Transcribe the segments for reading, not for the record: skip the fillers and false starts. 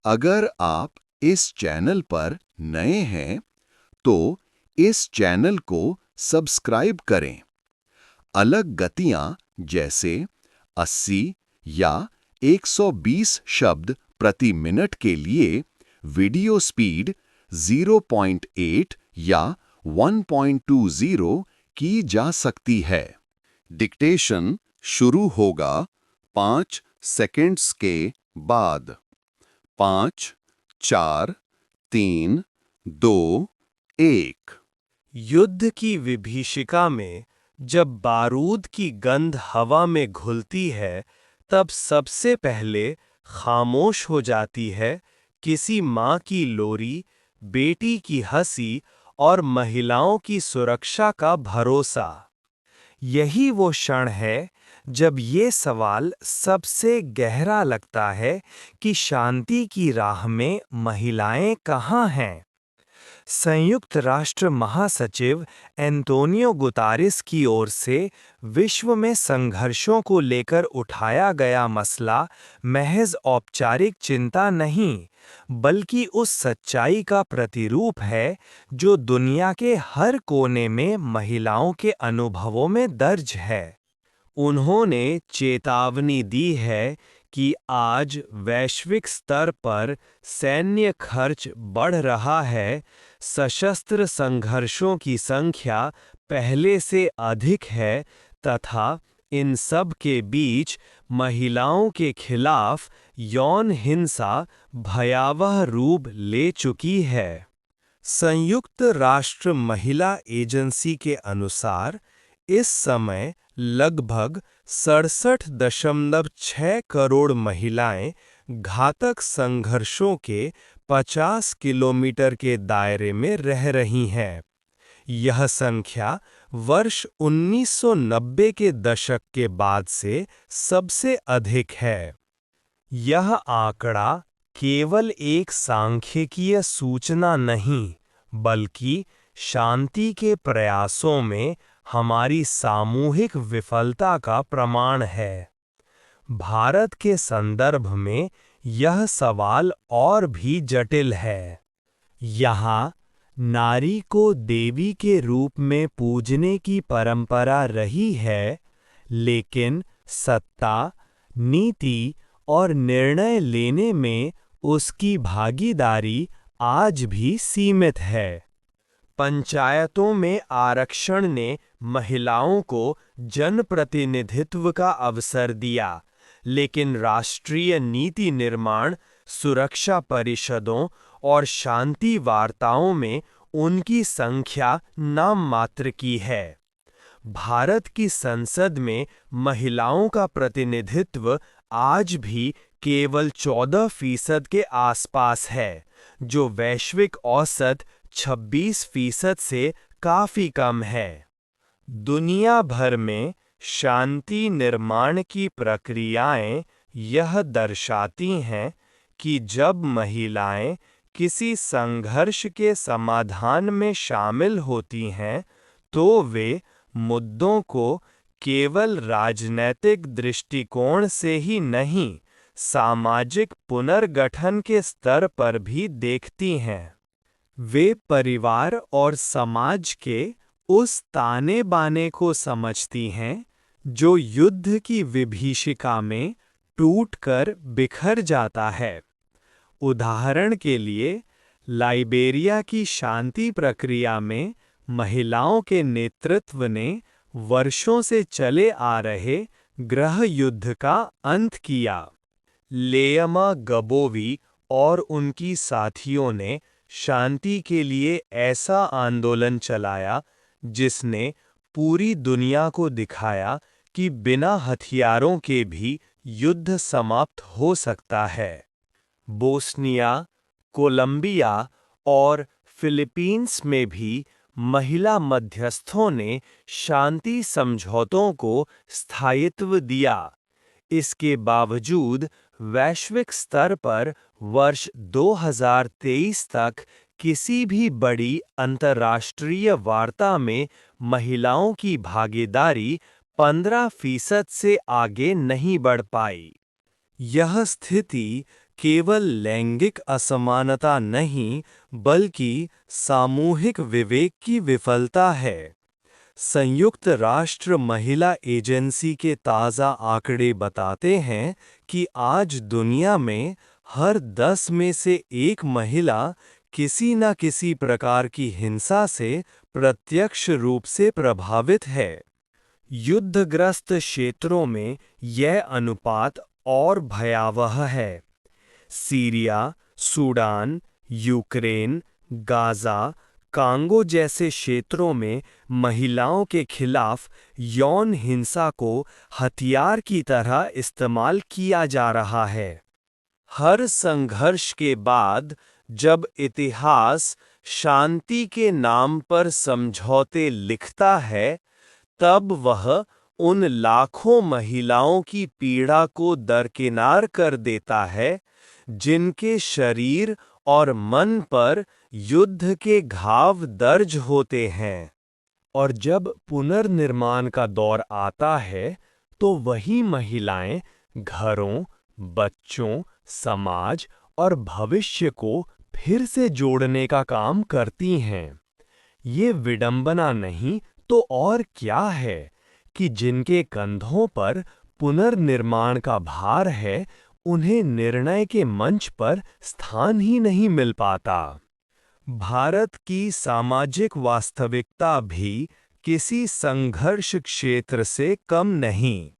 अगर आप इस चैनल पर नए हैं, तो इस चैनल को सब्सक्राइब करें। अलग गतियां जैसे 80 या 120 शब्द प्रति मिनट के लिए वीडियो स्पीड 0.8 या 1.20 की जा सकती है। डिक्टेशन शुरू होगा 5 सेकंड्स के बाद। 5, 4, 3, 2, 1। युद्ध की विभीषिका में जब बारूद की गंध हवा में घुलती है, तब सबसे पहले खामोश हो जाती है किसी माँ की लोरी, बेटी की हंसी और महिलाओं की सुरक्षा का भरोसा। यही वो क्षण है जब ये सवाल सबसे गहरा लगता है कि शांति की राह में महिलाएं कहाँ हैं। संयुक्त राष्ट्र महासचिव एंटोनियो गुतारेस की ओर से विश्व में संघर्षों को लेकर उठाया गया मसला महज औपचारिक चिंता नहीं, बल्कि उस सच्चाई का प्रतिरूप है जो दुनिया के हर कोने में महिलाओं के अनुभवों में दर्ज है। उन्होंने चेतावनी दी है कि आज वैश्विक स्तर पर सैन्य खर्च बढ़ रहा है, सशस्त्र संघर्षों की संख्या पहले से अधिक है तथा इन सब के बीच महिलाओं के खिलाफ यौन हिंसा भयावह रूप ले चुकी है। संयुक्त राष्ट्र महिला एजेंसी के अनुसार इस समय लगभग 67.6 करोड़ महिलाएं घातक संघर्षों के 50 किलोमीटर के दायरे में रह रही हैं। यह संख्या वर्ष 1990 के दशक के बाद से सबसे अधिक है। यह आंकड़ा केवल एक सांख्यिकीय सूचना नहीं, बल्कि शांति के प्रयासों में हमारी सामूहिक विफलता का प्रमाण है। भारत के संदर्भ में यह सवाल और भी जटिल है। यहाँ नारी को देवी के रूप में पूजने की परंपरा रही है, लेकिन सत्ता, नीति और निर्णय लेने में उसकी भागीदारी आज भी सीमित है। पंचायतों में आरक्षण ने महिलाओं को जनप्रतिनिधित्व का अवसर दिया, लेकिन राष्ट्रीय नीति निर्माण, सुरक्षा परिषदों और शांति वार्ताओं में उनकी संख्या नाम मात्र की है। भारत की संसद में महिलाओं का प्रतिनिधित्व आज भी केवल 14% के आसपास है, जो वैश्विक औसत 26% से काफी कम है। दुनिया भर में शांति निर्माण की प्रक्रियाएं यह दर्शाती हैं कि जब महिलाएं किसी संघर्ष के समाधान में शामिल होती हैं, तो वे मुद्दों को केवल राजनैतिक दृष्टिकोण से ही नहीं, सामाजिक पुनर्गठन के स्तर पर भी देखती हैं। वे परिवार और समाज के उस ताने बाने को समझती हैं जो युद्ध की विभीषिका में टूटकर बिखर जाता है। उदाहरण के लिए, लाइबेरिया की शांति प्रक्रिया में महिलाओं के नेतृत्व ने वर्षों से चले आ रहे गृह युद्ध का अंत किया। लेयमा गबोवी और उनकी साथियों ने शांति के लिए ऐसा आंदोलन चलाया जिसने पूरी दुनिया को दिखाया कि बिना हथियारों के भी युद्ध समाप्त हो सकता है। बोस्निया, कोलंबिया और फिलीपींस में भी महिला मध्यस्थों ने शांति समझौतों को स्थायित्व दिया। इसके बावजूद वैश्विक स्तर पर वर्ष 2023 तक किसी भी बड़ी अंतर्राष्ट्रीय वार्ता में महिलाओं की भागीदारी 15% से आगे नहीं बढ़ पाई। यह स्थिति केवल लैंगिक असमानता नहीं बल्कि सामूहिक विवेक की विफलता है। संयुक्त राष्ट्र महिला एजेंसी के ताज़ा आंकड़े बताते हैं कि आज दुनिया में हर 10 में से एक महिला किसी न किसी प्रकार की हिंसा से प्रत्यक्ष रूप से प्रभावित है। युद्धग्रस्त क्षेत्रों में यह अनुपात और भयावह है। Syria, Sudan, Ukraine, Gaza, Congo जैसे क्षेत्रों में महिलाओं के खिलाफ यौन हिंसा को हथियार की तरह इस्तेमाल किया जा रहा है। हर संघर्ष के बाद जब इतिहास शांति के नाम पर समझौते लिखता है, तब वह उन लाखों महिलाओं की पीड़ा को दरकिनार कर देता है, जिनके शरीर और मन पर युद्ध के घाव दर्ज होते हैं। और जब पुनर्निर्माण का दौर आता है, तो वही महिलाएं घरों, बच्चों, समाज और भविष्य को फिर से जोड़ने का काम करती हैं। ये विडंबना नहीं तो और क्या है कि जिनके कंधों पर पुनर्निर्माण का भार है, उन्हें निर्णय के मंच पर स्थान ही नहीं मिल पाता। भारत की सामाजिक वास्तविकता भी किसी संघर्ष क्षेत्र से कम नहीं।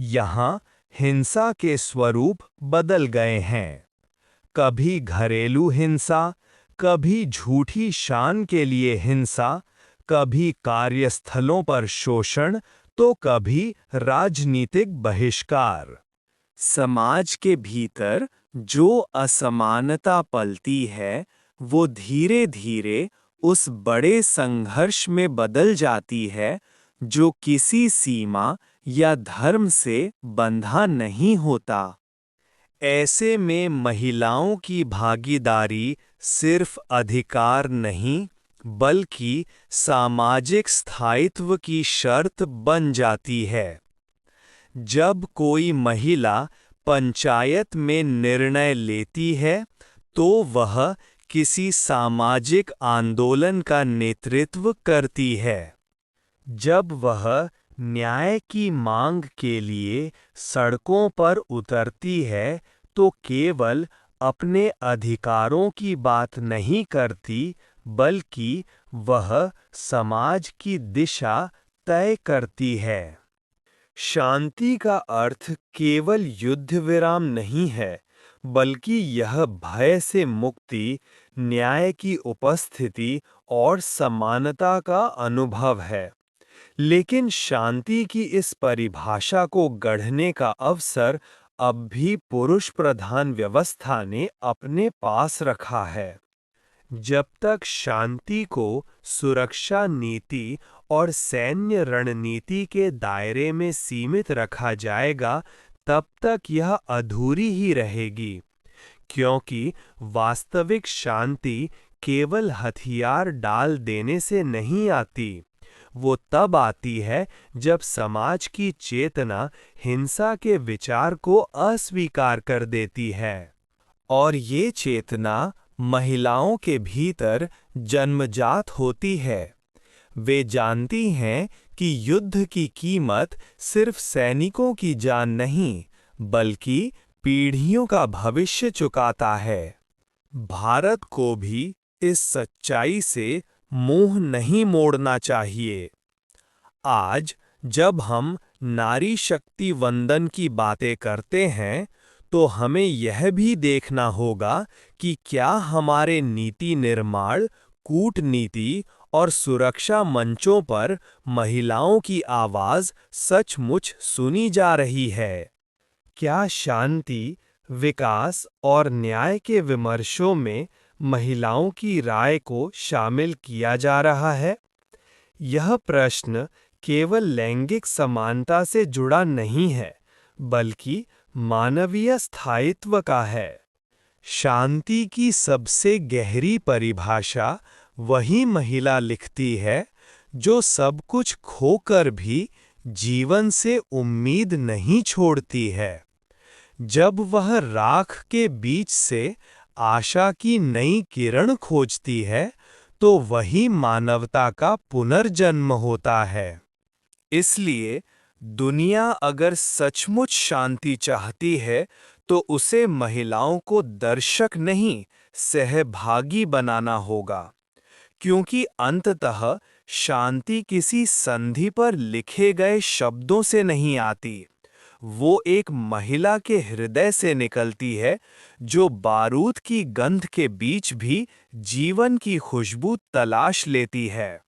यहाँ हिंसा के स्वरूप बदल गए हैं। कभी घरेलू हिंसा, कभी झूठी शान के लिए हिंसा, कभी कार्यस्थलों पर शोषण, तो कभी राजनीतिक बहिष्कार। समाज के भीतर जो असमानता पलती है, वो धीरे धीरे उस बड़े संघर्ष में बदल जाती है, जो किसी सीमा या धर्म से बंधा नहीं होता। ऐसे में महिलाओं की भागीदारी सिर्फ अधिकार नहीं, बल्कि सामाजिक स्थायित्व की शर्त बन जाती है। जब कोई महिला पंचायत में निर्णय लेती है, तो वह किसी सामाजिक आंदोलन का नेतृत्व करती है। जब वह न्याय की मांग के लिए सड़कों पर उतरती है, तो केवल अपने अधिकारों की बात नहीं करती, बल्कि वह समाज की दिशा तय करती है। शांति का अर्थ केवल युद्ध विराम नहीं है, बल्कि यह भय से मुक्ति, न्याय की उपस्थिति और समानता का अनुभव है। लेकिन शांति की इस परिभाषा को गढ़ने का अवसर अब भी पुरुष प्रधान व्यवस्था ने अपने पास रखा है। जब तक शांति को सुरक्षा नीति और सैन्य रणनीति के दायरे में सीमित रखा जाएगा, तब तक यह अधूरी ही रहेगी, क्योंकि वास्तविक शांति केवल हथियार डाल देने से नहीं आती। वो तब आती है जब समाज की चेतना हिंसा के विचार को अस्वीकार कर देती है। और ये चेतना महिलाओं के भीतर जन्मजात होती है। वे जानती हैं कि युद्ध की कीमत सिर्फ सैनिकों की जान नहीं, बल्कि पीढ़ियों का भविष्य चुकाता है। भारत को भी इस सच्चाई से मुंह नहीं मोड़ना चाहिए। आज जब हम नारी शक्ति वंदन की बातें करते हैं, तो हमें यह भी देखना होगा कि क्या हमारे नीति निर्माण, कूटनीति और सुरक्षा मंचों पर महिलाओं की आवाज़ सचमुच सुनी जा रही है। क्या शांति, विकास और न्याय के विमर्शों में महिलाओं की राय को शामिल किया जा रहा है? यह प्रश्न केवल लैंगिक समानता से जुड़ा नहीं है, बल्कि मानवीय स्थायित्व का है। शांति की सबसे गहरी परिभाषा वही महिला लिखती है, जो सब कुछ खोकर भी जीवन से उम्मीद नहीं छोड़ती है। जब वह राख के बीच से आशा की नई किरण खोजती है, तो वही मानवता का पुनर्जन्म होता है। इसलिए दुनिया अगर सचमुच शांति चाहती है, तो उसे महिलाओं को दर्शक नहीं, सहभागी बनाना होगा। क्योंकि अंततः शांति किसी संधि पर लिखे गए शब्दों से नहीं आती, वो एक महिला के हृदय से निकलती है, जो बारूद की गंध के बीच भी जीवन की खुशबू तलाश लेती है।